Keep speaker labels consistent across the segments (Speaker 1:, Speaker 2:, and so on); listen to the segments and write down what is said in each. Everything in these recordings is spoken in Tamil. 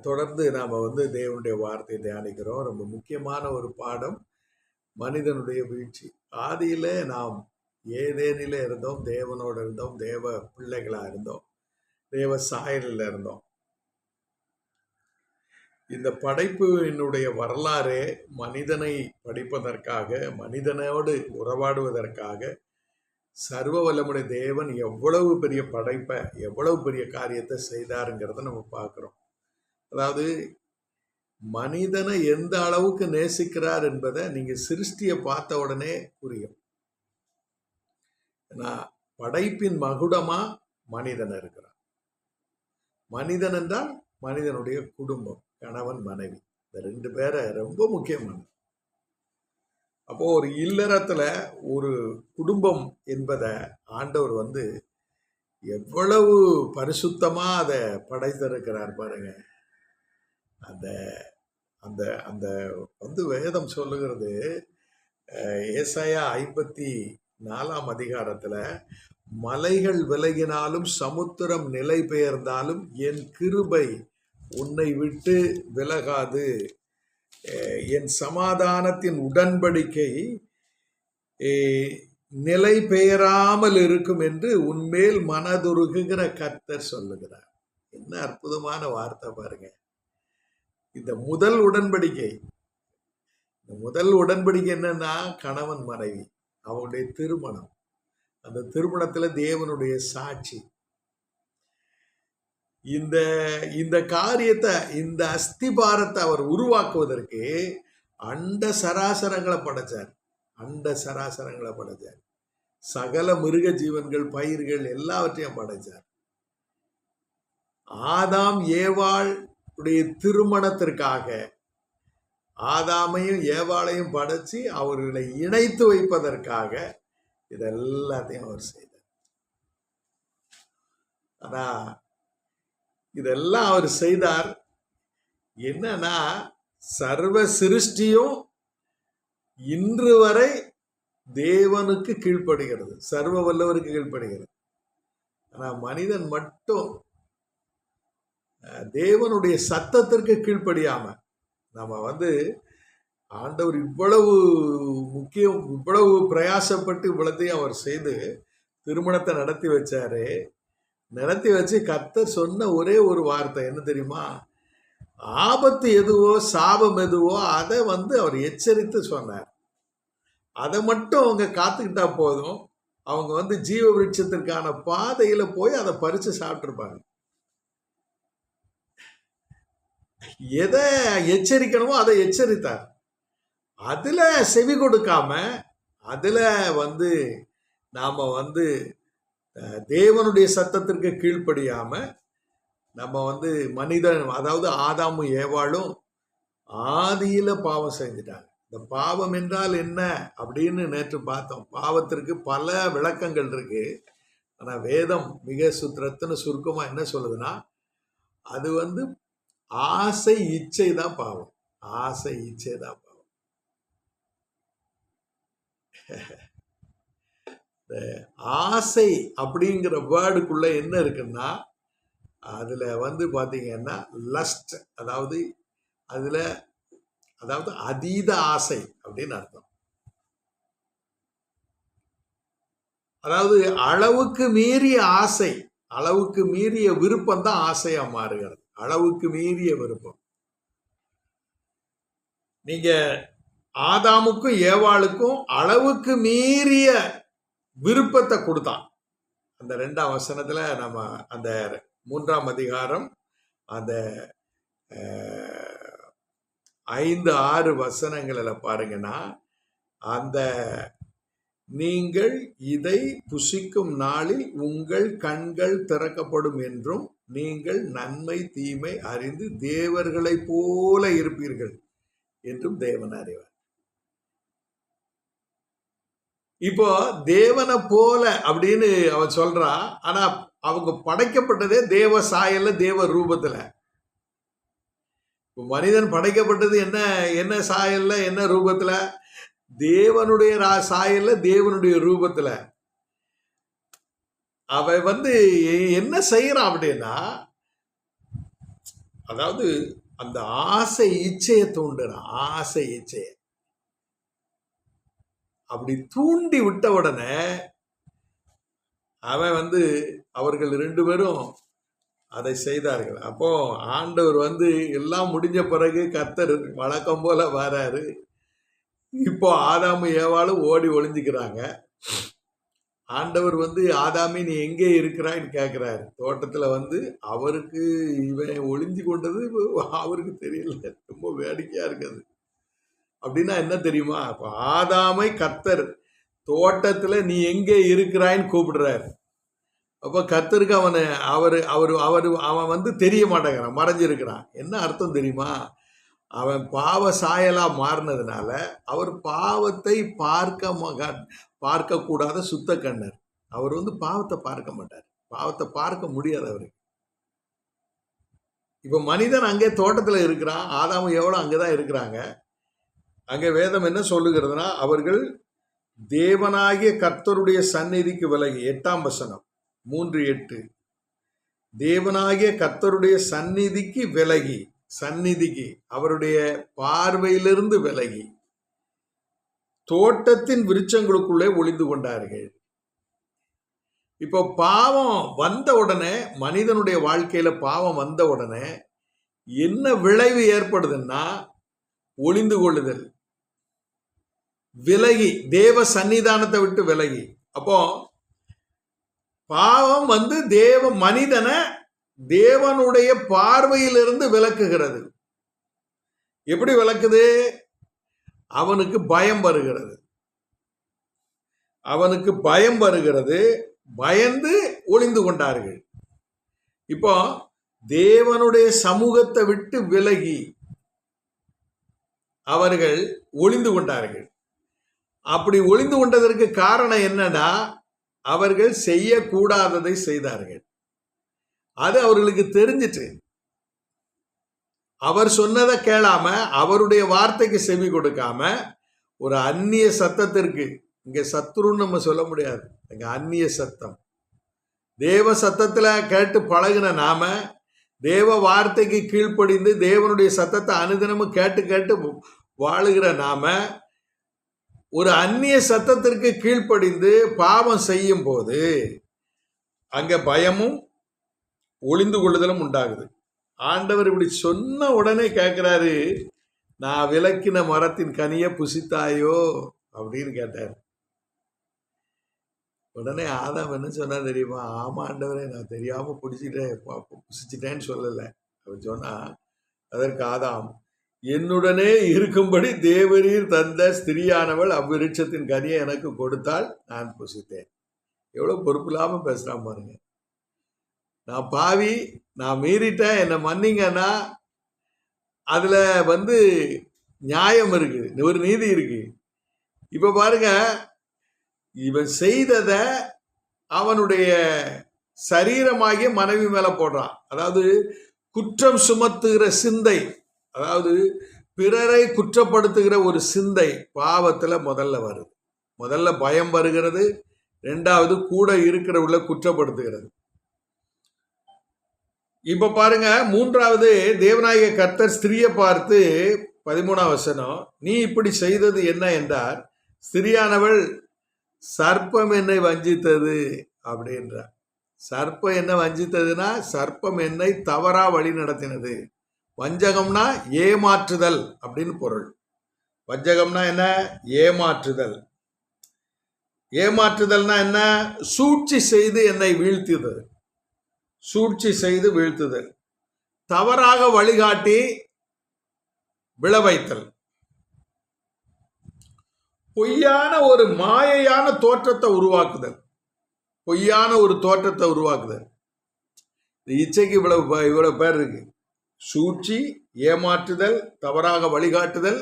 Speaker 1: தொடர்ந்து நாம் தேவனுடைய வார்த்தையை தியானிக்கிறோம். ரொம்ப முக்கியமான ஒரு பாடம் மனிதனுடைய வீழ்ச்சி. ஆதியில நாம் ஏதேனில இருந்தோம், தேவனோடு இருந்தோம், தேவ பிள்ளைகளா இருந்தோம், தேவ சாயலில் இருந்தோம். இந்த படைப்பினுடைய வரலாறே மனிதனை படிப்பதற்காக, மனிதனோடு உறவாடுவதற்காக சர்வ வல்லமுடைய தேவன் எவ்வளவு பெரிய படைப்பை, எவ்வளவு பெரிய காரியத்தை செய்தாருங்கிறத நம்ம பார்க்குறோம். அதாவது மனிதனை எந்த அளவுக்கு நேசிக்கிறார் என்பதை நீங்க சிருஷ்டியை பார்த்த உடனே புரியும். ஏன்னா படைப்பின் மகுடமா மனிதன் இருக்கிறான். மனிதன் என்றால் மனிதனுடைய குடும்பம், கணவன் மனைவி, இந்த ரெண்டு பேரை ரொம்ப முக்கியமானது. அப்போ ஒரு இல்லறத்துல ஒரு குடும்பம் என்பதை ஆண்டவர் எவ்வளவு பரிசுத்தமா அதை படைத்திருக்கிறார் பாருங்க. அந்த அந்த அந்த வேதம் சொல்லுகிறது, ஏசாயா 54 அதிகாரத்துல, மலைகள் விலகினாலும் சமுத்திரம் நிலை பெயர்ந்தாலும் என் கிருபை உன்னை விட்டு விலகாது, என் சமாதானத்தின் உடன்படிக்கை நிலை பெயராமல் இருக்கும் என்று உன்மேல் மனதுருகுகிற கர்த்தர் சொல்லுகிறார். என்ன அற்புதமான வார்த்தை பாருங்க. இந்த முதல் உடன்படிக்கை என்னன்னா கணவன் மனைவி, அவனுடைய திருமணம். அந்த திருமணத்துல தேவனுடைய சாட்சி. இந்த காரியத்தை, இந்த அஸ்திபாரத்தை அவர் உருவாக்குவதற்கு அண்ட சராசரங்களை படைச்சார். சகல மிருக ஜீவன்கள், பயிர்கள் எல்லாவற்றையும் படைச்சார். ஆதாம் ஏவாள் திருமணத்திற்காக ஆதாமையும் ஏவாளையும் படைச்சு அவர்களை இணைத்து வைப்பதற்காக இதெல்லாத்தையும் அவர் செய்தார். ஆனா இதெல்லாம் அவர் செய்தார். என்னன்னா சர்வ சிருஷ்டியும் இன்று வரை தேவனுக்கு கீழ்ப்படுகிறது, சர்வ வல்லவருக்கு கீழ்ப்படுகிறது. ஆனா மனிதன் மட்டும் தேவனுடைய சத்தத்திற்கு கீழ்ப்படியாம, நம்ம ஆண்டவர் இவ்வளவு முக்கியம், இவ்வளவு பிரயாசப்பட்டு இவ்வளத்தையும் அவர் செய்து திருமணத்தை நடத்தி வச்சாரு. நடத்தி வச்சு கர்த்தர் சொன்ன ஒரே ஒரு வார்த்தை என்ன தெரியுமா? ஆபத்து எதுவோ சாபம் எதுவோ அதை அவர் எச்சரித்து சொன்னார். அதை மட்டும் அவங்க காத்துக்கிட்டா போதும், அவங்க ஜீவ விருட்சத்திற்கான பாதையில போய் அதை பறிச்சு சாப்பிட்டுருப்பாங்க. எதை எச்சரிக்கணுமோ அதை எச்சரித்தார். அதுல செவி கொடுக்காம, அதுல நாம தேவனுடைய சத்தத்திற்கு கீழ்ப்படியாம நம்ம மனிதன், அதாவது ஆதாமும் ஏவாளும் ஆதியில பாவம் செஞ்சுட்டாங்க. இந்த பாவம் என்றால் என்ன அப்படின்னு நேற்று பார்த்தோம். பாவத்திற்கு பல விளக்கங்கள் இருக்கு. ஆனா வேதம் மிக ரத்தின சுருக்கமா என்ன சொல்லுதுன்னா, அது ஆசை இச்சை தான் பாவம். ஆசை இச்சை தான் பாவம். ஆசை அப்படிங்கிற வேர்டுக்குள்ள என்ன இருக்குன்னா, அதுல பாத்தீங்கன்னா லஸ்ட், அதாவது அதீத ஆசை அப்படின்னு அர்த்தம். அதாவது அளவுக்கு மீறிய ஆசை, அளவுக்கு மீறிய விருப்பம் தான் ஆசையா மாறுகிறது. அளவுக்கு மீறிய விருப்பம். நீங்க ஆதாமுக்கும் ஏவாளுக்கும் அளவுக்கு மீறிய விருப்பத்தை கொடுத்தான். அந்த 2ஆம் வசனத்துல நம்ம அந்த 3ஆம் அதிகாரம் அந்த 5-6 வசனங்களில் பாருங்கன்னா, அந்த நீங்கள் இதை புசிக்கும் நாளில் உங்கள் கண்கள் திறக்கப்படும் என்றும் நீங்கள் நன்மை தீமை அறிந்து தேவர்களை போல இருப்பீர்கள் என்றும் தேவன் அறிவார். இப்போ தேவனை போல அப்படின்னு அவன் சொல்றான். ஆனா அவங்க படைக்கப்பட்டதே தேவ சாயல்ல, தேவ ரூபத்துல. மனிதன் படைக்கப்பட்டது என்ன சாயல்ல, என்ன ரூபத்துல? தேவனுடைய சாயல்ல, தேவனுடைய ரூபத்துல. அவன் என்ன செய்யறான் அப்படின்னா, அதாவது அந்த ஆசை இச்சையை தூண்டுறான். ஆசை இச்சையை அப்படி தூண்டி விட்ட உடனே அவன் அவர்கள் 2 பேரும் அதை செய்தார்கள். அப்போ ஆண்டவர் எல்லாம் முடிஞ்ச பிறகு கர்த்தர் வழக்கம் போல வராரு. இப்போ ஆதாமு ஏவாளும் ஓடி ஒளிஞ்சுக்கிறாங்க. ஆண்டவர் ஆதாமி நீ எங்கே இருக்கிறான்னு கேட்கிறாரு. தோட்டத்துல அவருக்கு இவன் ஒளிஞ்சு கொண்டது அவருக்கு தெரியல. ரொம்ப வேடிக்கையா இருக்குது. அப்படின்னா என்ன தெரியுமா? அப்ப ஆதாமை கர்த்தர் தோட்டத்துல நீ எங்கே இருக்கிறான்னு கூப்பிடுறாரு. அப்ப கர்த்தருக்கு அவன் தெரிய மாட்டேங்கிறான், மறைஞ்சிருக்கிறான். என்ன அர்த்தம் தெரியுமா? அவன் பாவ சாயலா மாறினதுனால அவர் பாவத்தை பார்க்க கூடாத சுத்த கண்ணர். அவர் பாவத்தை பார்க்க மாட்டார், பாவத்தை பார்க்க முடியாது அவருக்கு. இப்ப மனிதன் அங்கே தோட்டத்துல இருக்கிறான், ஆதாமும் எவ்வளவு அங்கதான் இருக்கிறாங்க. அங்கே வேதம் என்ன சொல்லுகிறதுனா, அவர்கள் தேவனாகிய கர்த்தருடைய சந்நிதிக்கு விலகி, 8ஆம் வசனம் 3:8, தேவனாகிய கர்த்தருடைய சந்நிதிக்கு விலகி, சந்நிதிக்கு அவருடைய பார்வையிலிருந்து விலகி தோட்டத்தின் விருட்சங்களுக்குள்ளே ஒளிந்து கொண்டார்கள். இப்போ பாவம் வந்த உடனே, மனிதனுடைய வாழ்க்கையில பாவம் வந்த உடனே என்ன விளைவு ஏற்படுதுன்னா, ஒளிந்து கொள்ளுதல், விலகி, தேவ சன்னிதானத்தை விட்டு விலகி. அப்போ பாவம் மனிதனை தேவனுடைய பார்வையிலிருந்து விலக்குகிறது. எப்படி விலக்குது? அவனுக்கு பயம் வருகிறது, அவனுக்கு பயம் வருகிறது. பயந்து ஒளிந்து கொண்டார்கள். இப்போ தேவனுடைய சமூகத்தை விட்டு விலகி அவர்கள் ஒளிந்து கொண்டார்கள். அப்படி ஒளிந்து கொண்டதற்கு காரணம் என்னன்னா, அவர்கள் செய்யக்கூடாததை செய்தார்கள். அது அவர்களுக்கு தெரிஞ்சிட்டு, அவர் சொன்னதை கேளாம, அவருடைய வார்த்தைக்கு செவி கொடுக்காம, ஒரு அந்நிய சத்தத்திற்கு, இங்க சத்துருன்னு நம்ம சொல்ல முடியாது, இங்க அந்நிய சத்தம், தேவ சத்தத்துல கேட்டு பழகின நாம, தேவ வார்த்தைக்கு கீழ்ப்படிந்து தேவனுடைய சத்தத்தை அனுதினமும் கேட்டு கேட்டு வாழுகிற நாம, ஒரு அந்நிய சத்தத்திற்கு கீழ்ப்படிந்து பாவம் செய்யும் போது அங்க பயமும் ஒளிந்து கொள்ளுதலும் உண்டாகுது. ஆண்டவர் இப்படி சொன்ன உடனே கேட்கிறாரு, நான் விலக்கின மரத்தின் கனியை புசித்தாயோ அப்படின்னு கேட்டார். உடனே ஆதாம் என்ன சொன்னா தெரியுமா? ஆமா ஆண்டவரே, நான் தெரியாம புசிச்சிட்டேன்னு சொல்லல. அவர் சொன்னா, அதற்கு ஆதாம், என்னுடனே இருக்கும்படி தேவரீர் தந்த ஸ்திரியானவள் அவ்விருட்சத்தின் கனியை எனக்கு கொடுத்தால் நான் புசித்தேன். எவ்வளவு பொறுப்பு இல்லாம பேசுறான் பாருங்க. நான் பாவி, நான் மீறிட்டேன், என்னை மன்னிங்கன்னா அதுல நியாயம் இருக்கு, ஒரு நீதி இருக்கு. இப்ப பாருங்க, இவன் செய்தத அவனுடைய சரீரமாகிய மனைவி மேல போடுறான். அதாவது குற்றம் சுமத்துகிற சிந்தை, அதாவது பிறரை குற்றப்படுத்துகிற ஒரு சிந்தை பாவத்துல முதல்ல வருது. முதல்ல பயம் வருகிறது, 2வது கூட இருக்கிறவங்கள குற்றப்படுத்துகிறது. இப்ப பாருங்க, 3வது தேவநாயக கர்த்தர் ஸ்திரியை பார்த்து 13ஆம் வசனம், நீ இப்படி செய்தது என்ன என்றார். ஸ்திரியானவள் சர்ப்பம் என்னை வஞ்சித்தது அப்படின்ற. சர்ப்பம் என்ன வஞ்சித்ததுன்னா, சர்ப்பம் என்னை தவறா வழி நடத்தினது. வஞ்சகம்னா ஏமாற்றுதல் அப்படின்னு பொருள். வஞ்சகம்னா என்ன? ஏமாற்றுதல். ஏமாற்றுதல்னா என்ன? சூழ்ச்சி செய்து என்னை வீழ்த்தியது, சூழ்ச்சி செய்து வீழ்த்துதல், தவறாக வழிகாட்டி விழ வைத்தல், பொய்யான ஒரு மாயையான தோற்றத்தை உருவாக்குதல், பொய்யான ஒரு தோற்றத்தை உருவாக்குதல். இச்சைக்கு இவ்வளவு பேர் இருக்கு. சூழ்ச்சி, ஏமாற்றுதல், தவறாக வழிகாட்டுதல்,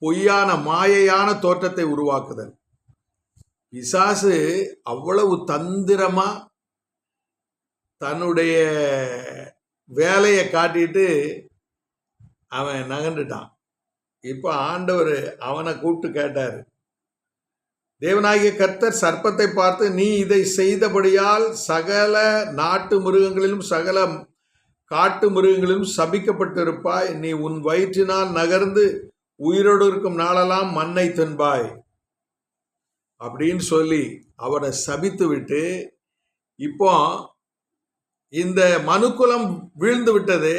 Speaker 1: பொய்யான மாயையான தோற்றத்தை உருவாக்குதல். பிசாசு அவ்வளவு தந்திரமா தன்னுடைய வேலையை காட்டிட்டு அவன் நகண்டுட்டான். இப்ப ஆண்டவர் அவனை கூப்பிட்டு கேட்டாரு. தேவனாகிய கர்த்தர் சர்ப்பத்தை பார்த்து, நீ இதை செய்தபடியால் சகல நாட்டு மிருகங்களிலும் சகல காட்டு மிருகங்களிலும் சபிக்கப்பட்டிருப்பாய். நீ உன் வயிற்றினால் நகர்ந்து உயிரோடு இருக்கும் நாளெல்லாம் மண்ணை தின்பாய் அப்படின்னு சொல்லி அவரை சபித்து விட்டு, இப்போ இந்த மனுக்குலம் வீழ்ந்து விட்டது,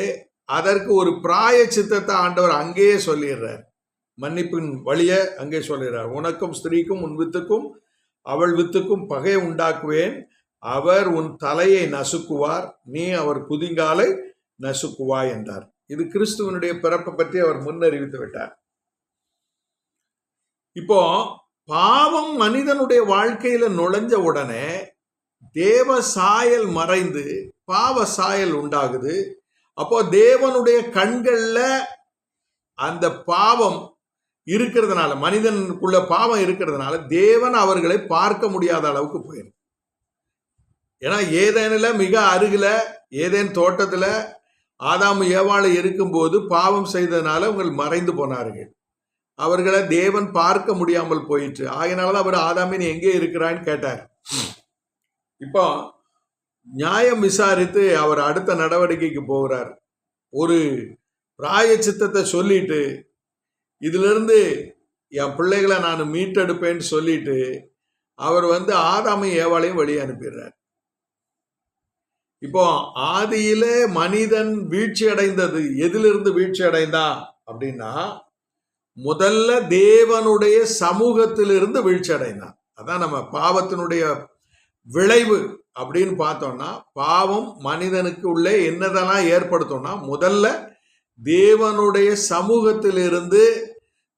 Speaker 1: அதற்கு ஒரு பிராயச்சித்தத்தை ஆண்டவர் அங்கேயே சொல்லிடுறார். மன்னிப்பின் வழிய அங்கே சொல்லிடுறார். உனக்கும் ஸ்திரீக்கும் உன் வித்துக்கும் அவள் வித்துக்கும் பகை உண்டாக்குவேன். அவர் உன் தலையை நசுக்குவார், நீ அவர் குதிங்காலை நசுக்குவாய் என்றார். இது கிறிஸ்துவனுடைய பிறப்பை பற்றி அவர் முன்னறிவித்து விட்டார். இப்போ பாவம் மனிதனுடைய வாழ்க்கையில நுழைஞ்ச உடனே தேவ சாயல் மறைந்து பாவ சாயல் உண்டாகுது. அப்போ தேவனுடைய கண்கள்ல அந்த பாவம் இருக்கிறதுனால, மனிதனுக்குள்ள பாவம் இருக்கிறதுனால தேவன் அவர்களை பார்க்க முடியாத அளவுக்கு போயிடும். ஏன்னா ஏதேனில் மிக அருகில் ஏதேன் தோட்டத்துல ஆதாம் ஏவாளை இருக்கும்போது பாவம் செய்ததுனால அவங்க மறைந்து போனார்கள். அவர்களை தேவன் பார்க்க முடியாமல் போயிற்று. ஆகையினாலதான் அவர் ஆதாமின் எங்கே இருக்கிறான்னு கேட்டார். இப்போ நியாயம் விசாரித்து அவர் அடுத்த நடவடிக்கைக்கு போகிறார். ஒரு பிராயச்சித்தத்தை சொல்லிட்டு, இதிலிருந்து என் பிள்ளைகளை நான் மீட்டெடுப்பேன்னு சொல்லிட்டு அவர் ஆதாமையும் ஏவாளையும் வெளியே அனுப்பிடுறார். இப்போ ஆதியில மனிதன் வீழ்ச்சி அடைந்தது எதிலிருந்து வீழ்ச்சி அடைந்தான் அப்படின்னா, முதல்ல தேவனுடைய சமூகத்திலிருந்து வீழ்ச்சி அடைந்தான். அதான் நம்ம பாவத்தினுடைய விளைவு அப்படின்னு பார்த்தோம்னா, பாவம் மனிதனுக்கு உள்ளே என்னதெல்லாம் ஏற்படுத்தோம்னா, முதல்ல தேவனுடைய சமூகத்திலிருந்து,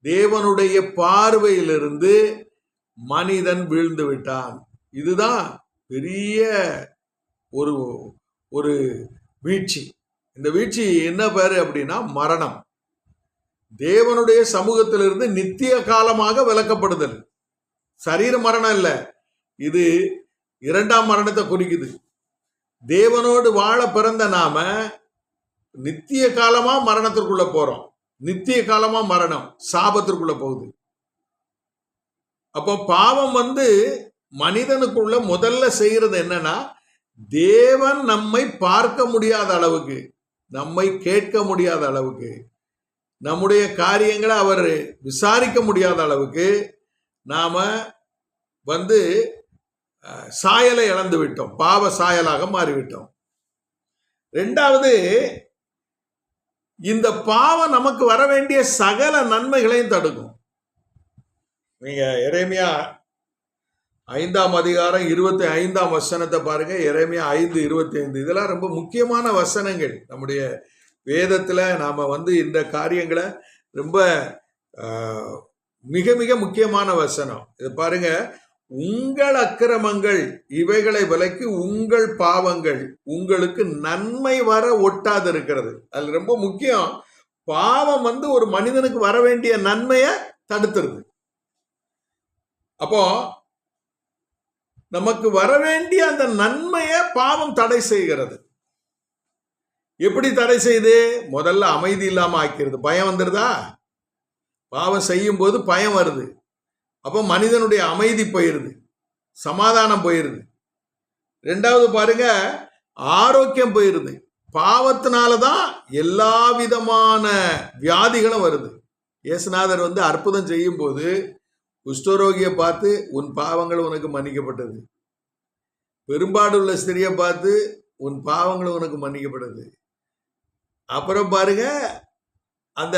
Speaker 1: தேவனுடைய பார்வையிலிருந்து மனிதன் வீழ்ந்து விட்டான். இதுதான் பெரிய ஒரு ஒரு வீழ்ச்சி. இந்த வீழ்ச்சி என்ன பேரு அப்படின்னா மரணம். தேவனுடைய சமூகத்திலிருந்து நித்திய காலமாக விலக்கப்படுதல். சரீர மரணம் இல்லை, இது இரண்டாம் மரணத்தை குறிக்குது. தேவனோடு வாழ பிறந்த நாம நித்திய காலமா மரணத்திற்குள்ள போறோம். நித்திய காலமா மரணம் சாபத்திற்குள்ள போகுது. அப்போ பாவம் மனிதனுக்குள்ள முதல்ல செய்யறது என்னன்னா, தேவன் நம்மை பார்க்க முடியாத அளவுக்கு, நம்மை கேட்க முடியாத அளவுக்கு, நம்முடைய காரியங்களை அவர் விசாரிக்க முடியாத அளவுக்கு நாம சாயலை இழந்து விட்டோம். பாவ சாயலாக மாறிவிட்டோம். ரெண்டாவது, இந்த பாவம் நமக்கு வர வேண்டிய சகல நன்மைகளையும் தடுக்கும். நீங்க எரேமியா 5ஆம் அதிகாரம் 25ஆம் வசனத்தை பாருங்க. எரேமியா 5:25. இதெல்லாம் ரொம்ப முக்கியமான வசனங்கள். நம்முடைய வேதத்துல நாம இந்த காரியங்களை ரொம்ப மிக மிக முக்கியமான வசனம். இது பாருங்க. உங்கள் அக்கிரமங்கள் இவைகளை விலக்கி உங்கள் பாவங்கள் உங்களுக்கு நன்மை வர ஒட்டாது இருக்கிறது. அது ரொம்ப முக்கியம். பாவம் ஒரு மனிதனுக்கு வர வேண்டிய நன்மையை தடுத்துருது. அப்போ நமக்கு வர வேண்டிய அந்த நன்மையை பாவம் தடை செய்கிறது. எப்படி தடை செய்து? முதல்ல அமைதி இல்லாம ஆக்கிறது. பயம் வந்துருதா? பாவம் செய்யும் போது பயம் வருது. அப்போ மனிதனுடைய அமைதி போயிருது, சமாதானம் போயிருது. ரெண்டாவது பாருங்க, ஆரோக்கியம் போயிருது. பாவத்தினாலதான் எல்லா விதமான வியாதிகளும் வருது. இயேசுநாதர் அற்புதம் செய்யும் போது குஷ்டரோகியை பார்த்து உன் பாவங்கள் உனக்கு மன்னிக்கப்பட்டது, பெரும்பாடுள்ள ஸ்திரியை பார்த்து உன் பாவங்கள் உனக்கு மன்னிக்கப்பட்டது. அப்புறம் பாருங்க, அந்த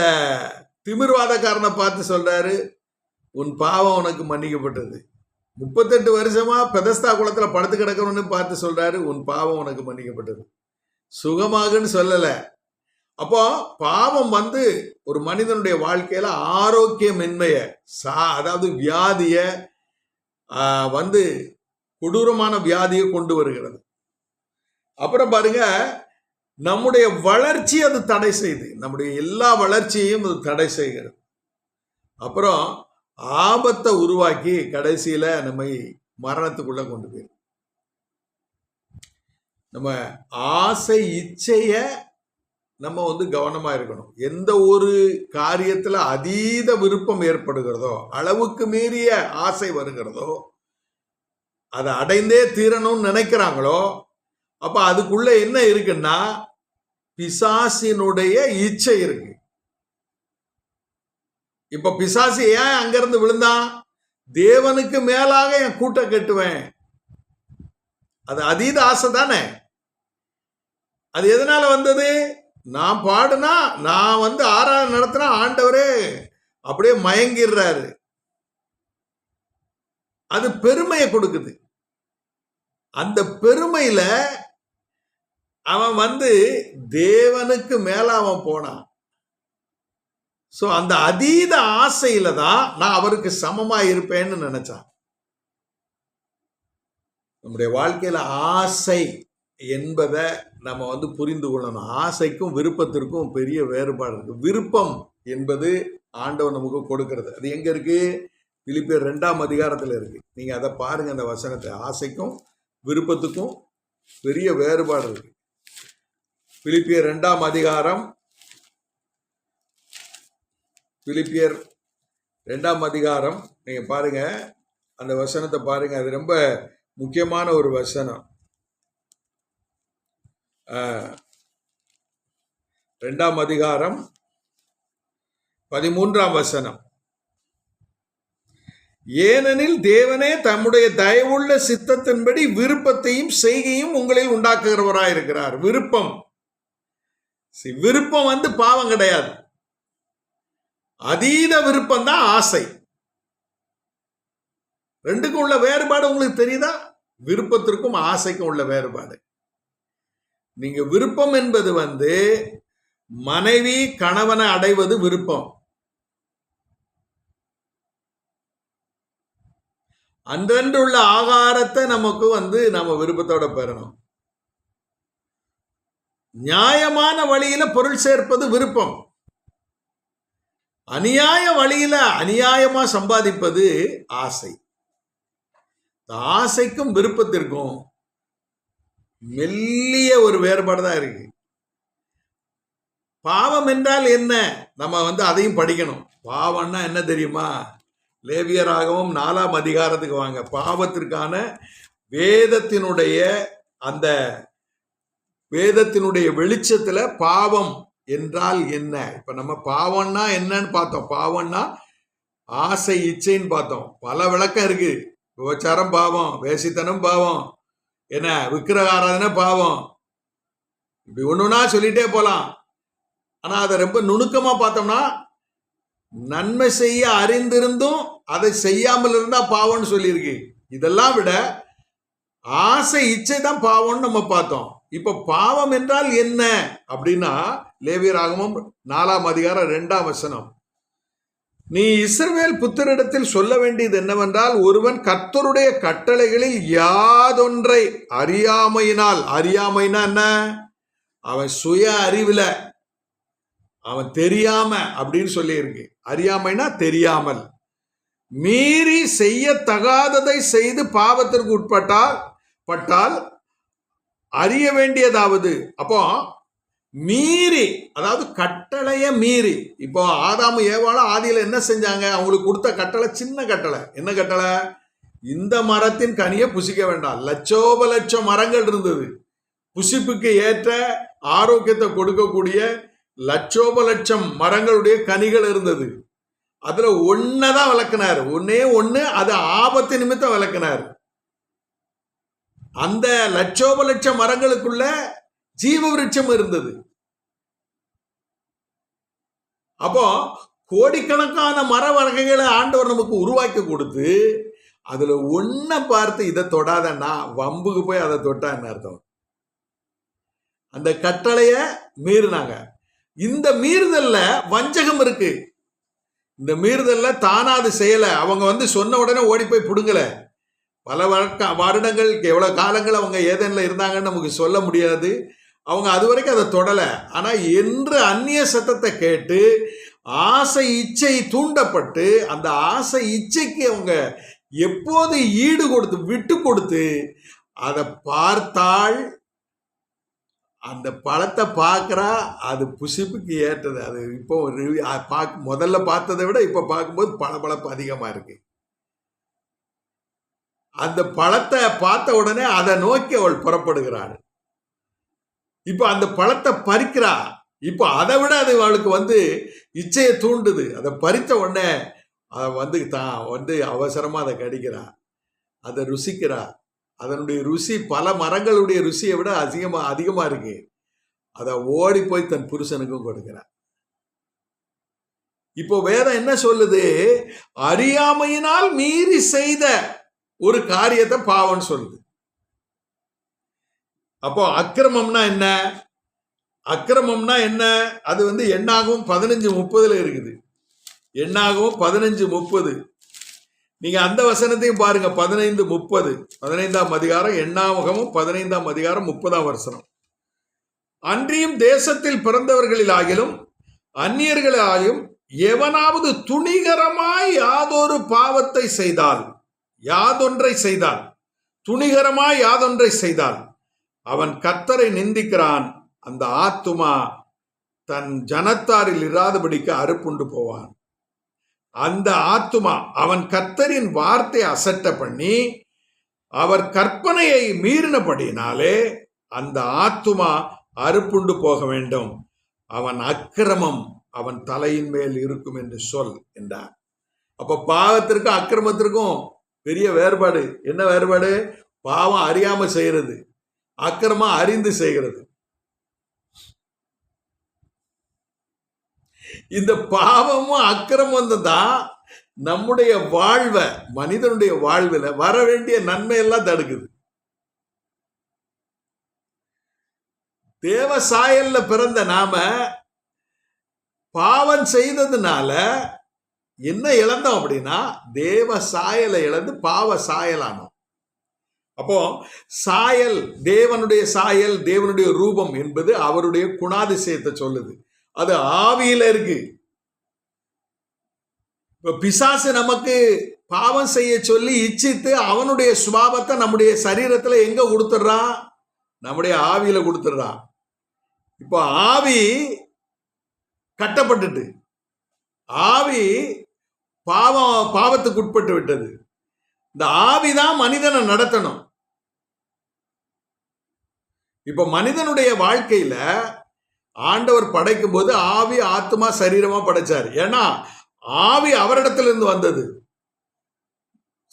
Speaker 1: திமிர்வாதக்காரனை பார்த்து சொல்றாரு, உன் பாவம் உனக்கு மன்னிக்கப்பட்டது. 38 வருஷமா பெதஸ்தா குளத்துல படுத்து கிடக்கணும்னு பார்த்து சொல்றாரு, உன் பாவம் உனக்கு மன்னிக்கப்பட்டது. சுகமாகுன்னு சொல்லல. அப்போ பாவம் ஒரு மனிதனுடைய வாழ்க்கையில ஆரோக்கியமின்மைய, அதாவது வியாதிய கொடூரமான வியாதியை கொண்டு வருகிறது. அப்புறம் பாருங்க, நம்முடைய வளர்ச்சி அது தடை செய்து, நம்முடைய எல்லா வளர்ச்சியையும் அது தடை செய்கிறது. அப்புறம் ஆபத்தை உருவாக்கி கடைசியில நம்மை மரணத்துக்குள்ள கொண்டு போயிடும். நம்ம ஆசை இச்சைய நம்ம கவனமா இருக்கணும். எந்த ஒரு காரியத்துல அதீத விருப்பம் ஏற்படுகிறதோ, அளவுக்கு மீறிய ஆசை வருகிறதோ, அதை அடைந்தே தீரணும்னு நினைக்கிறாங்களோ, அப்ப அதுக்குள்ள என்ன இருக்குன்னா பிசாசினுடைய இச்சை இருக்கு. இப்ப பிசாசு ஏன் அங்கிருந்து விழுந்தான்? தேவனுக்கு மேலாக என் கூட்டம் கட்டுவேன். அது அதீத ஆசை தானே. அது எதனால வந்தது? நான் பாடுனா, நான் ஆராதனை நடத்தினா ஆண்டவரே அப்படியே மயங்கிடுறாரு. அது பெருமையை கொடுக்குது. அந்த பெருமையில அவன் தேவனுக்கு மேல அவன் போனான். சோ அந்த அதீத ஆசையில தான் நான் அவருக்கு சமமா இருப்பேன்னு நினைச்சான். நம்முடைய வாழ்க்கையில ஆசை என்பதை நம்ம புரிந்து கொள்ளணும். ஆசைக்கும் விருப்பத்திற்கும் பெரிய வேறுபாடு இருக்கு. விருப்பம் என்பது ஆண்டவர் நமக்கு கொடுக்கிறது. அது எங்க இருக்கு? பிலிப்பியர் 2ஆம் அதிகாரத்தில் இருக்கு. நீங்க அதை பாருங்க, அந்த வசனத்தை. ஆசைக்கும் விருப்பத்துக்கும் பெரிய வேறுபாடு இருக்கு. பிலிப்பியர் 2ஆம் அதிகாரம், பிலிப்பியர் 2ஆம் அதிகாரம் நீங்க பாருங்க, அந்த வசனத்தை பாருங்க. அது ரொம்ப முக்கியமான ஒரு வசனம். 2ஆம் அதிகாரம் 13ஆம் வசனம். ஏனெனில் தேவனே தம்முடைய தயவுள்ள சித்தத்தின்படி விருப்பத்தையும் செய்கையும் உங்களில் உண்டாக்குகிறவராயிருக்கிறார். விருப்பம் விருப்பம் பாவம் கிடையாது. அதீத விருப்பம் தான் ஆசை. ரெண்டுக்கும் உள்ள வேறுபாடு உங்களுக்கு தெரியுதா? விருப்பத்திற்கும் ஆசைக்கும் உள்ள வேறுபாடு. நீங்க விருப்பம் என்பது மனைவி கணவனை அடைவது விருப்பம். அன்றன்று உள்ள ஆகாரத்தை நமக்கு நம்ம விருப்பத்தோட பெறணும். நியாயமான வழியில பொருள் சேர்ப்பது விருப்பம். அநியாய வழியில அநியாயமா சம்பாதிப்பது ஆசை. ஆசைக்கும் விருப்பத்திற்கும் மெல்லிய ஒரு வேறுபாடு தான் இருக்கு. பாவம் என்றால் என்ன? நம்ம அதையும் படிக்கணும். பாவம்னா என்ன தெரியுமா? லேவியராகவும் 4ஆம் அதிகாரத்துக்கு வாங்க. பாவத்திற்கான வேதத்தினுடைய வெளிச்சத்துல பாவம் என்றால் என்ன? இப்ப நம்ம பாவம்னா என்னன்னு பார்த்தோம். பாவம்னா ஆசை இச்சைன்னு பார்த்தோம். பல விளக்கம் இருக்கு. விபச்சாரம் பாவம், வேசித்தனம் பாவம், என்ன விக்கிரக ஆராதனை பாவம், இப்படி ஒண்ணுனா சொல்லிட்டே போலாம். ஆனா அதை ரொம்ப நுணுக்கமா பார்த்தோம்னா, நன்மை செய்ய அறிந்திருந்தும் அதை செய்யாமல் இருந்தா பாவம்னு சொல்லியிருக்கு. இதெல்லாம் விட ஆசை இச்சை தான் பாவம்னு நம்ம பார்த்தோம். இப்ப பாவம் என்றால் என்ன அப்படின்னா, லேவியராகமம் 4ஆம் அதிகாரம் 2ஆம் வசனம். நீ இஸ்ரவேல் புத்திரிடத்தில் சொல்ல வேண்டியது என்னவென்றால், ஒருவன் கர்த்தருடைய கட்டளைகளில் யாதொன்றை அறியாமையினால், அறியாமைனா என்ன? அவன் சுய அறிவுல, அவன் தெரியாம அப்படின்னு சொல்லி இருக்கு. அறியாமைனா தெரியாமல், மீறி செய்யத்தகாததை செய்து பாவத்திற்கு உட்பட்டால் அறிய வேண்டியதாவது. அப்போ மீறி, அதாவது கட்டளைய மீறி. இப்போ ஆதாமு ஏவாளும் ஆதியில என்ன செஞ்சாங்க? அவங்களுக்கு கொடுத்த கட்டளை சின்ன கட்டளை. என்ன கட்டளை? இந்த மரத்தின் கனியை புசிக்க வேண்டாம். லட்சோபலட்சம் மரங்கள் இருந்தது. புசிப்புக்கு ஏற்ற ஆரோக்கியத்தை கொடுக்கக்கூடிய லட்சோபலட்சம் மரங்களுடைய கனிகள் இருந்தது. அதுல ஒன்னதான் விளக்குனார். ஒண்ணு அது ஆபத்து நிமித்தம் விளக்குனார். அந்த லட்சோபலட்சம் மரங்களுக்குள்ள ஜீவ விருட்சம் இருந்தது. அப்போ கோடிக்கணக்கான மர வகைகளை ஆண்டவர் நமக்கு உருவாக்கி கொடுத்து, அதுல ஒன்ன பார்த்து இதை தொடாதன்னா வம்புக்கு போய் அதை தொட்டா என்ன அர்த்தம்? அந்த கட்டளைய மீறினாங்க. இந்த மீறுதல்ல வஞ்சகம் இருக்கு. இந்த மீறுதல்ல தானா அது செய்யல. அவங்க சொன்ன உடனே ஓடி போய் புடுங்கல. பல வருடங்கள், எவ்வளவு காலங்கள் அவங்க ஏதேன்ல இருந்தாங்கன்னு நமக்கு சொல்ல முடியாது. அவங்க அது வரைக்கும் அதை தொடல. ஆனா என்று அந்நிய சத்தத்தை கேட்டு ஆசை இச்சை தூண்டப்பட்டு, அந்த ஆசை இச்சைக்கு அவங்க எப்போது ஈடு கொடுத்து விட்டு கொடுத்து அதை பார்த்தால், அந்த பழத்தை பார்க்கறா, அது புசிப்புக்கு ஏற்றது. அது இப்போ முதல்ல பார்த்ததை விட இப்ப பார்க்கும்போது பளபளப்பு அதிகமா இருக்கு. அந்த பழத்தை பார்த்த உடனே அதை நோக்கி அவள் புறப்படுகிறாள். இப்போ அந்த பழத்தை பறிக்கிறா. இப்போ அதை விட அது அவளுக்கு இச்சையை தூண்டுது. அதை பறித்த உடனே அதை தான் அவசரமா அதை கடிக்கிறா, அதை ருசிக்கிறா. அதனுடைய ருசி பல மரங்களுடைய ருசியை விட அதிகமா இருக்கு. அதை ஓடி போய் தன் புருஷனுக்கும் கொடுக்கிறார். இப்போ வேதம் என்ன சொல்லுது? அறியாமையினால் மீறி செய்த ஒரு காரியத்தை பாவம்னு சொல்லுது. அப்போ அக்கிரமம்னா என்ன? அக்கிரமம்னா என்ன? அது எண்ணாகவும் 15:30 இருக்குது. எண்ணாகவும் 15:30. நீங்க அந்த வசனத்தையும் பாருங்க. 15:30, 15ஆம் அதிகாரம், எண்ணாகமும் 15ஆம் அதிகாரம் 30ஆம் வசனம். அன்றியும் தேசத்தில் பிறந்தவர்களிலாகிலும் அந்நியர்களாயும் எவனாவது துணிகரமாய் யாதொரு பாவத்தை செய்தால், துணிகரமாய் யாதொன்றை செய்தால் அவன் கர்த்தரை நிந்திக்கிறான். அந்த ஆத்துமா தன் ஜனத்தாரில் இராதபடிக்கு அறுப்புண்டு போவான். அந்த ஆத்துமா அவன் கர்த்தரின் வார்த்தை அசட்ட பண்ணி அவர் கற்பனையை மீறினபடினாலே அந்த ஆத்துமா அறுப்புண்டு போக வேண்டும். அவன் அக்கிரமம் அவன் தலையின் மேல் இருக்கும் என்று சொல் என்றார். அப்ப பாவத்திற்கும் அக்கிரமத்திற்கும் பெரிய வேறுபாடு. என்ன வேறுபாடு? பாவம் அறியாம செய்யறது, அக்கிரமம் அறிந்து செய்கிறது. இந்த பாவமும் அக்கிரமம் தான் நம்முடைய வாழ்வை, மனிதனுடைய வாழ்வில் வர வேண்டிய நன்மை எல்லாம் தடுக்குது. தேவ சாயல்ல பிறந்த நாம பாவம் செய்ததுனால என்ன இழந்தோம் அப்படின்னா, தேவ சாயலை இழந்து பாவ சாயலானோம். அப்போ சாயல், தேவனுடைய சாயல், தேவனுடைய ரூபம் என்பது அவருடைய குணாதிசயத்தை சொல்லுது. அது ஆவியில இருக்கு. இப்ப பிசாசு நமக்கு பாவம் செய்ய சொல்லி இச்சித்து அவனுடைய சுபாவத்தை நம்முடைய சரீரத்துல எங்க கொடுத்துடுறான்? நம்முடைய ஆவியில கொடுத்துடுறான். இப்போ ஆவி கட்டப்பட்டுட்டு, ஆவி பாவத்துக்கு உட்பட்டு விட்டது. இந்த ஆவிதான் மனிதனை நடத்தணும். இப்ப மனிதனுடைய வாழ்க்கையில ஆண்டவர் படைக்கும் போது ஆவி, ஆத்மா, சரீரமா படைச்சார். ஏன்னா ஆவி அவரிடத்திலிருந்து வந்தது,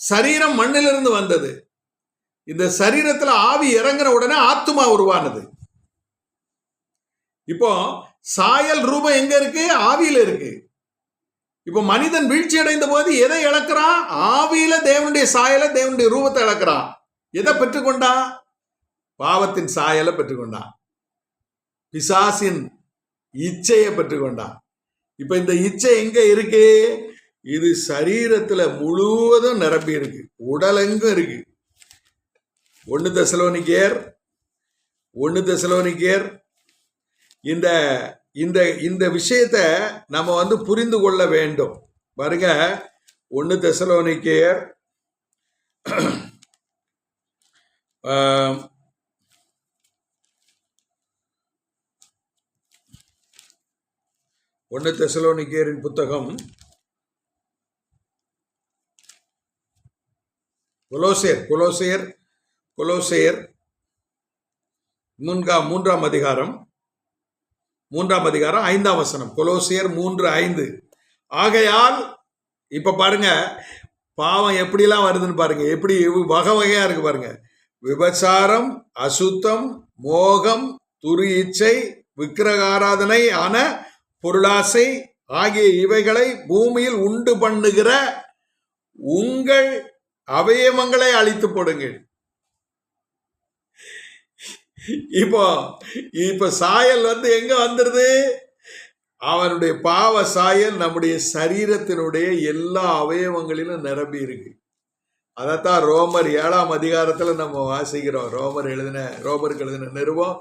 Speaker 1: சரீரம் மண்ணிலிருந்து வந்தது. இந்த சரீரத்துல ஆவி இறங்கின உடனே ஆத்மா உருவானது. இப்போ சாயல் ரூபம் எங்க இருக்கு? ஆவியில இருக்கு. இப்போ மனிதன் வீழ்ச்சி அடைந்த போது எதை இழக்கிறான்? ஆவியில தேவனுடைய சாயலை, தேவனுடைய ரூபத்தை இழக்கிறான். எதை பெற்றுக்கொண்டான்? பாவத்தின் சாயலை பெற்றுக்கொண்டான், பிசாசின் இச்சையை பெற்றுக்கொண்டான். இப்ப இந்த இச்சை எங்க இருக்கு? இது சரீரத்துல முழுவதும் நிரம்பி இருக்கு, உடலெங்கும் இருக்கு. 1 தெசலோனிக்கேயர் இந்த இந்த இந்த விஷயத்தை நம்ம புரிந்து கொள்ள வேண்டும். பாருங்க, 1 தெசலோனிக்கேயர் 1 தெசலோனிக்கேயரின் புத்தகம், கொலோசேயர் 3ஆம் அதிகாரம் 5ஆம் வசனம். கொலோசியர் 3:5. ஆகையால் இப்ப பாருங்க, பாவம் எப்படிலாம் வருதுன்னு பாருங்க, எப்படி வகை வகையா இருக்கு பாருங்க. விபச்சாரம், அசுத்தம், மோகம், துரு இச்சை, விக்கிரகாராதனை ஆன பொருளாசை ஆகிய இவைகளை பூமியில் உண்டு பண்ணுகிற உங்கள் அவயவங்களை அழித்து போடுங்கள். இப்போ சாயல் எங்க வந்துருது? அவனுடைய பாவ சாயல் நம்முடைய சரீரத்தினுடைய எல்லா அவயவங்களிலும் நிரம்பி இருக்கு. அதைத்தான் ரோமர் 7ஆம் அதிகாரத்துல நம்ம வாசிக்கிறோம். ரோமருக்கு எழுதின நிருபம்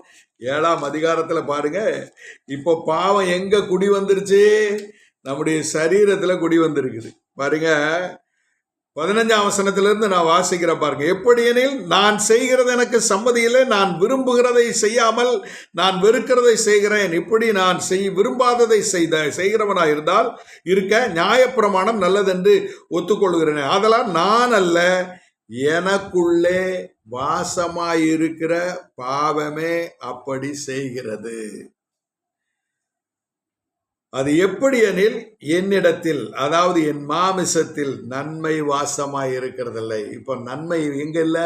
Speaker 1: 7ஆம் அதிகாரத்துல பாருங்க, இப்போ பாவம் எங்க குடி வந்துருச்சு? நம்முடைய சரீரத்துல குடி வந்திருக்குது. பாருங்க, 15ஆம் வசனத்திலிருந்து நான் வாசிக்கிற பாருங்க. எப்படியெனில் நான் செய்கிறது எனக்கு சம்மதியில்லை, நான் விரும்புகிறதை செய்யாமல் நான் வெறுக்கிறதை செய்கிறேன். இப்படி நான் விரும்பாததை செய்கிறவனாக இருந்தால் இருக்க நியாயப்பிரமாணம் நல்லதென்று ஒத்துக்கொள்கிறேன். அதெல்லாம் நான் அல்ல, எனக்குள்ளே வாசமாயிருக்கிற பாவமே அப்படி செய்கிறது. அது எப்படி எனில், என்னிடத்தில், அதாவது என் மாமிசத்தில் நன்மை வாசமாய் இருக்கிறதில்லை. இப்போ நன்மை எங்க இல்ல?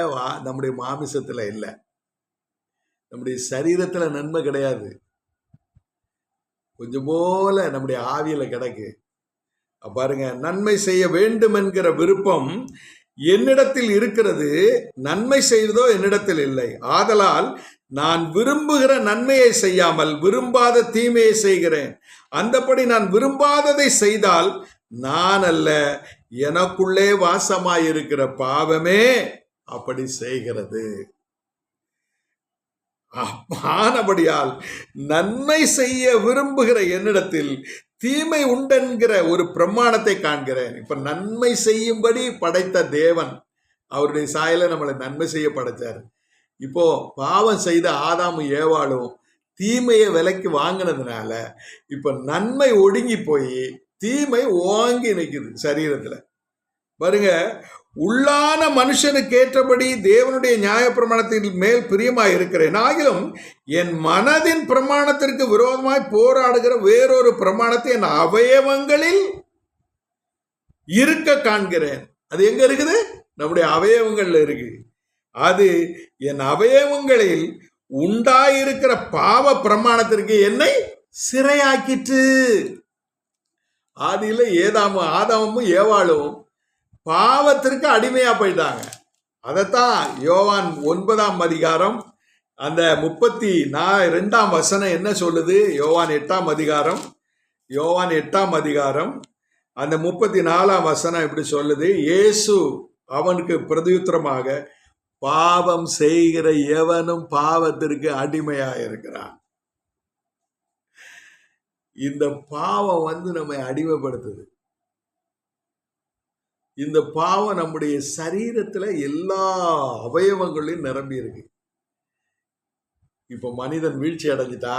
Speaker 1: நம்முடைய மாமிசத்துல இல்லை, நம்முடைய சரீரத்துல நன்மை கிடையாது. கொஞ்சம் போல நம்முடைய ஆவியில கிடக்கு. பாருங்க, நன்மை செய்ய வேண்டும் என்கிற விருப்பம் என்னிடத்தில் இருக்கிறது, நன்மை செய்வதோ என்னிடத்தில் இல்லை. ஆதலால் நான் விரும்புகிற நன்மையை செய்யாமல் விரும்பாத தீமையை செய்கிறேன். அந்தபடி நான் விரும்பாததை செய்தால் நான் அல்ல, எனக்குள்ளே வாசமாயிருக்கிற பாவமே அப்படி செய்கிறது. ஆனபடியால் நன்மை செய்ய விரும்புகிற என்னிடத்தில் தீமை உண்டென்கிற ஒரு பிரமாணத்தை காண்கிறேன். இப்ப நன்மை செய்யும்படி படைத்த தேவன் அவருடைய சாயல நம்மளை நன்மை செய்ய படைச்சார். இப்போ பாவம் செய்த ஆதாமும் ஏவாளும் தீமையை விலைக்கு வாங்கினதுனால இப்ப நன்மை ஒடுங்கி போய் தீமை ஓங்கி நிற்குது சரீரத்துல. பாருங்க, உள்ளான மனுஷனுக்கு ஏற்றபடி தேவனுடைய நியாய பிரமாணத்தின் மேல் பிரியமாய் இருக்கிறேன். ஆகிலும் என் மனதின் பிரமாணத்திற்கு விரோதமாய் போராடுகிற வேறொரு பிரமாணத்தை என் அவயவங்களில் இருக்க காண்கிறேன். அது எங்க இருக்குது? நம்முடைய அவயவங்கள்ல இருக்கு. அது என் அவயவங்களில் உண்டாயிருக்கிற பாவ பிரமாணத்திற்கு என்னை சிறையாக்கிற்று. ஆதியில ஆதாமும் ஏவாளும் பாவத்திற்கு அடிமையா போயிட்டாங்க. அதைத்தான் யோவான் 9ஆம் அதிகாரம் அந்த 32ஆம் வசனம் என்ன சொல்லுது? யோவான் 8ஆம் அதிகாரம் அந்த 34ஆம் வசனம் இப்படி சொல்லுது. இயேசு அவனுக்கு பிரதியுத்தரமாக, பாவம் செய்கிற எவனும் பாவத்திற்கு அடிமையா இருக்கிறான். இந்த பாவம் நம்மை அடிமைப்படுத்துது. இந்த பாவம் நம்முடைய சரீரத்துல எல்லா அவயவங்களையும் நிரம்பி இருக்கு. இப்ப மனிதன் வீழ்ச்சி அடைஞ்சிட்டா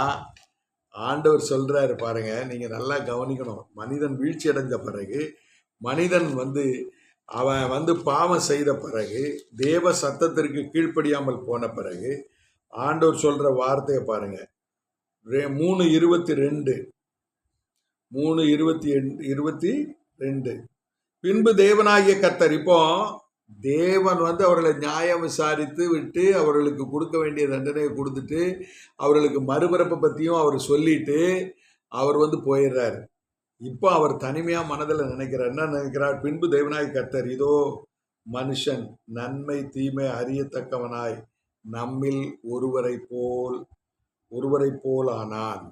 Speaker 1: ஆண்டவர் சொல்றாரு பாருங்க, நீங்க நல்லா கவனிக்கணும். மனிதன் வீழ்ச்சி அடைஞ்ச பிறகு, மனிதன் அவன் பாவம் செய்த பிறகு, தேவ சத்தத்திற்கு கீழ்ப்படியாமல் போன பிறகு ஆண்டவர் சொல்ற வார்த்தையை பாருங்க. 3:22 பின்பு தேவனாகிய கர்த்தர், இப்போ தேவன் அவர்களை நியாயம் விசாரித்து விட்டு அவர்களுக்கு கொடுக்க வேண்டிய தண்டனையை கொடுத்துட்டு அவர்களுக்கு மறுபிறப்பை பற்றியும் அவர் சொல்லிட்டு அவர் போயிடுறாரு. இப்போ அவர் தனிமையா மனதில் நினைக்கிறார். என்ன நினைக்கிறார்? பின்பு தேவனாகிய கர்த்தர், இதோ மனுஷன் நன்மை தீமை அறியத்தக்கவனாய் நம்மில் ஒருவரை போல் ஆனான்.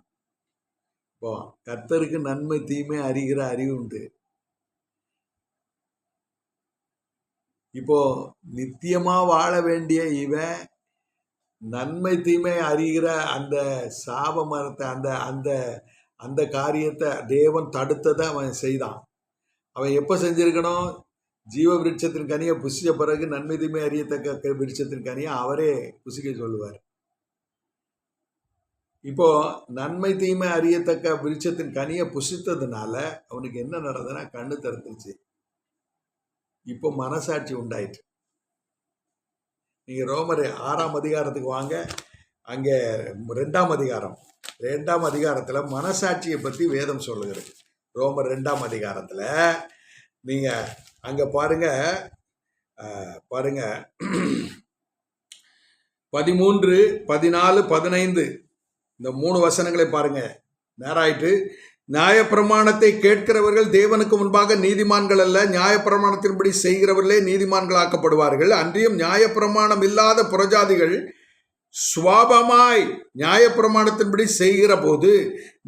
Speaker 1: இப்போ கர்த்தருக்கு நன்மை தீமை அறிகிற அறிவு உண்டு. இப்போ நித்தியமா வாழ வேண்டிய இவன் நன்மை தீமை அறிகிற அந்த சாப மரத்தை, அந்த காரியத்தை தேவன் தடுத்ததை அவன் செய்தான். அவன் எப்ப செஞ்சிருக்கணும்? ஜீவ விருட்சத்தின் கனியை புசிச்ச பிறகு நன்மை தீமை அறியத்தக்க விருட்சத்தின் கனியை அவரே புசிக்க சொல்லுவார். இப்போ நன்மை தீமை அறியத்தக்க விருட்சத்தின் கனியை புசித்ததுனால அவனுக்கு என்ன நடந்ததுன்னா கண்ணு திறந்துச்சு. இப்போ மனசாட்சி உண்டாயிற்று. நீங்க ரோமர் 6ஆம் அதிகாரத்துக்கு வாங்க. அங்க 2ஆம் அதிகாரத்துல மனசாட்சியை பத்தி வேதம் சொல்லுகிறது. ரோமர் 2ஆம் அதிகாரத்துல நீங்க அங்க பாருங்க 13, 14, 15 இந்த 3 வசனங்களை பாருங்க. நேராயிட்டு, நியாயப்பிரமாணத்தை கேட்கிறவர்கள் தேவனுக்கு முன்பாக நீதிமான்கள் அல்ல, நியாயப்பிரமாணத்தின்படி செய்கிறவர்களே நீதிமான்களாக்கப்படுவார்கள். அன்றியும் நியாயப்பிரமாணம் இல்லாத புறஜாதிகள் சுவாபமாய் நியாயப்பிரமாணத்தின்படி செய்கிற போது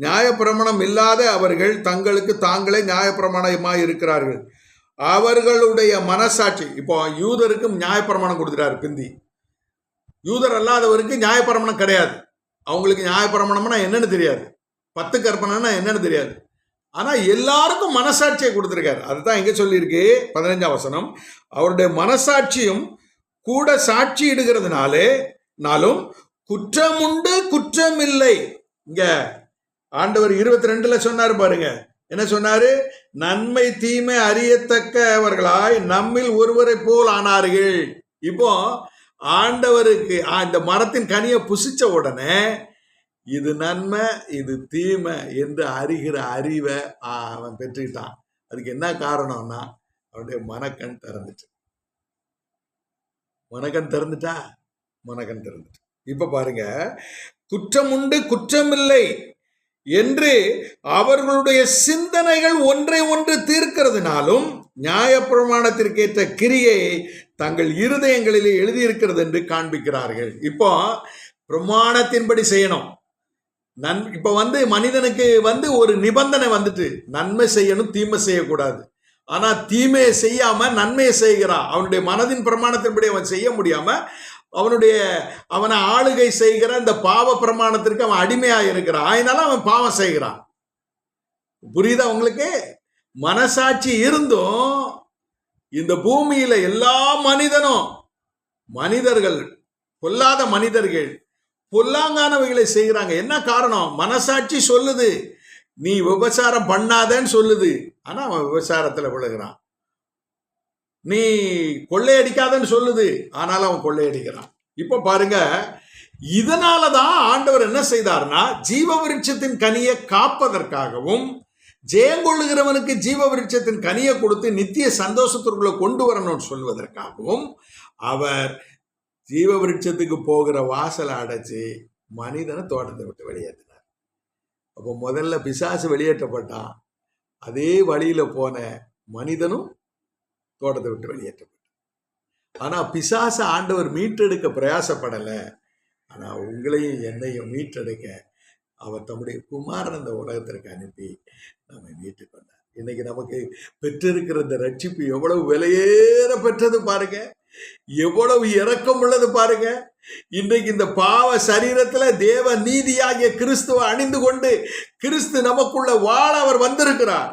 Speaker 1: நியாயப்பிரமாணம் இல்லாத அவர்கள் தங்களுக்கு தாங்களே நியாயப்பிரமாணமாய் இருக்கிறார்கள். அவர்களுடைய மனசாட்சி, இப்போ யூதருக்கும் நியாயப்பிரமாணம் கொடுத்துட்டாரு பிந்தி. யூதர் அல்லாதவருக்கு நியாயப்பிரமாணம் கிடையாது. அவங்களுக்கு நியாயப்பிரமாணம்னா என்னன்னு தெரியாது, 10 கற்பனைன்னா என்னன்னு தெரியாது. ஆனா எல்லாருக்கும் மனசாட்சியை கொடுத்திருக்காரு. அதுதான் எங்க சொல்லியிருக்கு 15ஆம் வசனம். அவருடைய மனசாட்சியும் கூட சாட்சி இடுகிறதுனாலும் குற்றம் உண்டு குற்றம் இல்லை. இங்க ஆண்டவர் 22 சொன்னாரு பாருங்க. என்ன சொன்னாரு? நன்மை தீமை அறியத்தக்கவர்களாய் நம்மில் ஒருவரை போல் ஆனார்கள். இப்போ ஆண்டவருக்கு இந்த மரத்தின் கனியை புசிச்ச உடனே இது நன்மை இது தீமை என்று அறிகிற அறிவை அவன் பெற்றுக்கிட்டான். அதுக்கு என்ன காரணம்னா அவனுடைய மனக்கண் திறந்துட்டு. மனக்கண் திறந்துட்டா, மனக்கண் திறந்துட்டு. இப்ப பாருங்க, குற்றம் உண்டு குற்றமில்லை என்று அவர்களுடைய சிந்தனைகள் ஒன்றை ஒன்று தீர்க்கிறதுனாலும் நியாயப்பிரமாணத்திற்கேற்ற கிரியை தங்கள் இருதயங்களிலே எழுதியிருக்கிறது என்று காண்பிக்கிறார்கள். இப்போ பிரமாணத்தின்படி செய்யணும். இப்ப மனிதனுக்கு ஒரு நிபந்தனை வந்துட்டு, நன்மை செய்யணும், தீமை செய்யக்கூடாது. ஆனா தீமையை செய்யாம நன்மையை செய்கிறான். அவனுடைய மனதின் பிரமாணத்தின்படி அவன் செய்ய முடியாம அவனை ஆளுகை செய்கிற இந்த பாவ பிரமாணத்திற்கு அவன் அடிமையா இருக்கிறான். அதனால அவன் பாவம் செய்கிறான். புரியுதா உங்களுக்கு? மனசாட்சி இருந்தும் இந்த பூமியில எல்லா மனிதர்கள் பொல்லாத மனிதர்கள் பொல்லாங்கானவைகளை செய்கிறாங்க. என்ன காரணம்? மனசாட்சி சொல்லுது நீ விபச்சாரம் பண்ணாதன்னு சொல்லுது, ஆனா அவன் விபச்சாரத்துல விழுகிறான். நீ கொள்ளையடிக்காதன்னு சொல்லுது, ஆனாலும் அவன் கொள்ளையடிக்கிறான். இப்ப பாருங்க, இதனாலதான் ஆண்டவர் என்ன செய்தார்னா, ஜீவ விருட்சத்தின் கனியை காப்பதற்காகவும் ஜெயங்கொள்ளுகிறவனுக்கு ஜீவ விருட்சத்தின் கனியை கொடுத்து நித்திய சந்தோஷத்திற்குள்ள கொண்டு வரணும்னு சொல்வதற்காகவும் அவர் ஜீவ விருட்சத்துக்கு போகிற வாசலை அடைச்சு மனிதனை தோட்டத்தை விட்டு வெளியேற்றினார். அப்போ முதல்ல பிசாசு வெளியேற்றப்பட்டான், அதே வழியில போன மனிதனும் தோட்டத்தை விட்டு வெளியேற்றப்பட்டான். ஆனா பிசாசு ஆண்டவர் மீட்டெடுக்க பிரயாசப்படலை. ஆனா உங்களையும் என்னையும் மீட்டெடுக்க அவர் தம்முடைய குமாரன் இந்த உலகத்திற்கு அனுப்பி நம்மை மீட்டுக் கொண்டார். இன்னைக்கு நமக்கு பெற்றிருக்கிற இந்த ரட்சிப்பு எவ்வளவு விலையேற பெற்றது பாருங்க, எவ்வளவு இரக்கம் உள்ளது பாருங்க. இன்றைக்கு இந்த பாவ சரீரத்துல தேவ நீதியாகிய கிறிஸ்துவ அணிந்து கொண்டு கிறிஸ்து நமக்குள்ள வாழ அவர் வந்திருக்கிறார்.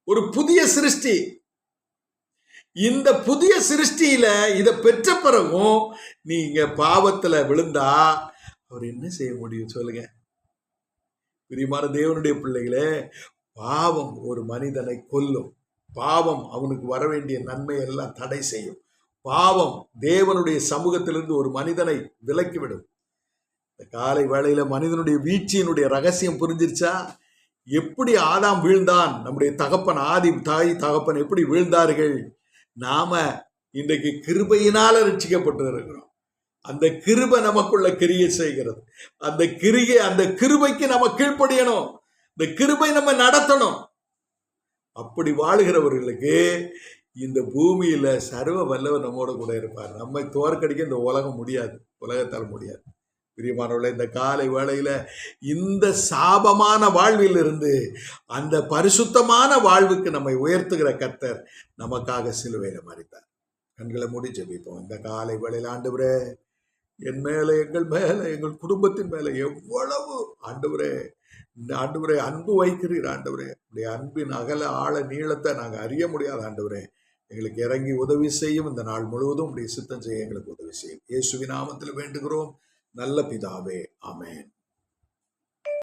Speaker 1: ஒரு புதிய சிருஷ்டி. இந்த புதிய சிருஷ்டியில இதை பெற்ற பிறகும் நீங்க பாவத்துல விழுந்தா அவர் என்ன செய்ய முடியும் சொல்லுங்க? பிரியமான தேவனுடைய பிள்ளைகளே, பாவம் ஒரு மனிதனை கொல்லும். பாவம் அவனுக்கு வர வேண்டிய நன்மை எல்லாம் தடை செய்யும். பாவம் தேவனுடைய சமூகத்திலிருந்து ஒரு மனிதனை விலக்கிவிடும். இந்த காலை வேளையில மனிதனுடைய வீழ்ச்சியினுடைய ரகசியம் புரிஞ்சிருச்சா? எப்படி ஆதாம் வீழ்ந்தான், நம்முடைய தகப்பன் தாய் தகப்பன் எப்படி வீழ்ந்தார்கள்? நாம இன்றைக்கு கிருபையினால ரட்சிக்கப்பட்டு இருக்கிறோம். அந்த கிருபை நமக்குள்ள கிரியை செய்கிறது. அந்த கிருபைக்கு நம்ம கீழ்ப்படியணும். இந்த கிருபை நம்ம நடத்தணும். அப்படி வாழுகிறவர்களுக்கு இந்த பூமியில சர்வ வல்லவர் நம்மோட கூட இருப்பார். நம்மை தோற்கடிக்க இந்த உலகம் முடியாது, உலகத்தால் முடியாது. பிரியமானவர்களே, இந்த காலை வேளையில இந்த சாபமான வாழ்வில் இருந்து அந்த பரிசுத்தமான வாழ்வுக்கு நம்மை உயர்த்துகிற கர்த்தர் நமக்காக சிலுவையில மரித்தார். கண்களை மூடி ஜெபிப்போம். இந்த காலை வேளையில ஆண்டவரே, என் மேல, எங்கள் மேல, எங்கள் குடும்பத்தின் மேல எவ்வளவு ஆண்டவரே அன்பு வைக்கிறீர். ஆண்டவரே, உடைய அன்பின் அகல ஆழ நீளத்தை நாங்கள் அறிய முடியாது. ஆண்டவரே, எங்களுக்கு இறங்கி உதவி செய்யும். இந்த நாள் முழுவதும் உடைய சித்தம் செய்ய எங்களுக்கு உதவி செய்யும். இயேசுவின் நாமத்தில் வேண்டுகிறோம் நல்ல பிதாவே, ஆமென்.